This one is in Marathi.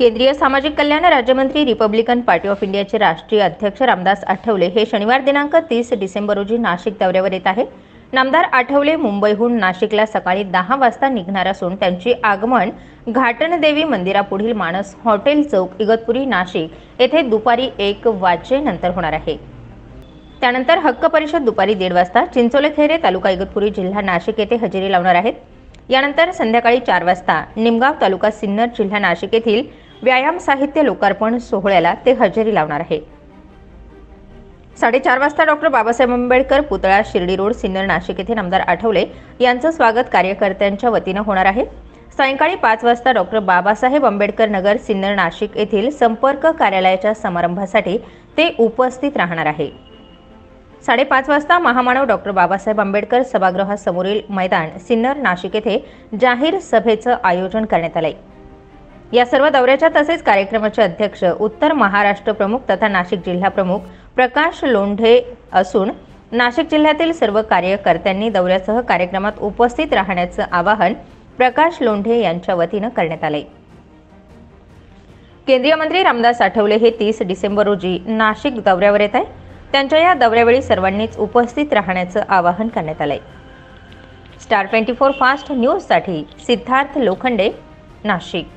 केंद्रीय सामाजिक कल्याण राज्यमंत्री रिपब्लिकन पार्टी ऑफ इंडियाचे राष्ट्रीय अध्यक्ष रामदास आठवले हे शनिवार दिनांक 30 डिसेंबर रोजी नाशिक दौऱ्यावर येत आहेत। नामदार आठवले मुंबईहून नाशिकला सकाळी 10 वाजता निघणार असून त्यांचे आगमन घाटनदेवी मंदिरापुढील मानस हॉटेल चौक इगतपुरी नाशिक येथे दुपारी 1 वाजेनंतर होणार आहे। त्यानंतर हक्क परिषद दुपारी 1:30 वाजता चिंचोले-खैरे तालुका इगतपुरी जिल्हा नाशिक येथे हजेरी लावणार आहेत। यानंतर संध्याकाळी 4 वाजता निमगाव तालुका सिन्नर जिल्हा नाशिक येथील व्यायाम साहित्य लोकार्पण सोहळ्याला ते हजेरी लावणार आहे। 4:30 वाजता डॉक्टर बाबासाहेब आंबेडकर पुतळा शिर्डी रोड सिन्नर नाशिक येथे नामदार आठवले यांचं स्वागत कार्यकर्त्यांच्या वतीनं होणार आहे। सायंकाळी 5 वाजता डॉक्टर बाबासाहेब आंबेडकर नगर सिन्नर नाशिक येथील संपर्क कार्यालयाच्या समारंभासाठी ते उपस्थित राहणार आहे। 5:30 वाजता महामानव डॉक्टर बाबासाहेब आंबेडकर सभागृहासमोरील मैदान सिन्नर नाशिक येथे जाहीर सभेचं आयोजन करण्यात आलंय। या सर्व दौऱ्याच्या तसेच कार्यक्रमाचे अध्यक्ष उत्तर महाराष्ट्र प्रमुख तथा नाशिक जिल्हा प्रमुख प्रकाश लोंढे असून नाशिक जिल्ह्यातील सर्व कार्यकर्त्यांनी दौऱ्यासह कार्यक्रमात उपस्थित राहण्याचं आवाहन प्रकाश लोंढे यांच्या वतीनं करण्यात आले। केंद्रीय मंत्री रामदास आठवले हे 30 डिसेंबर रोजी नाशिक दौऱ्यावर येत आहे। त्यांच्या या दौऱ्यावेळी सर्वांनीच उपस्थित राहण्याचं आवाहन करण्यात आले। स्टार 24 फास्ट न्यूजसाठी सिद्धार्थ लोखंडे, नाशिक।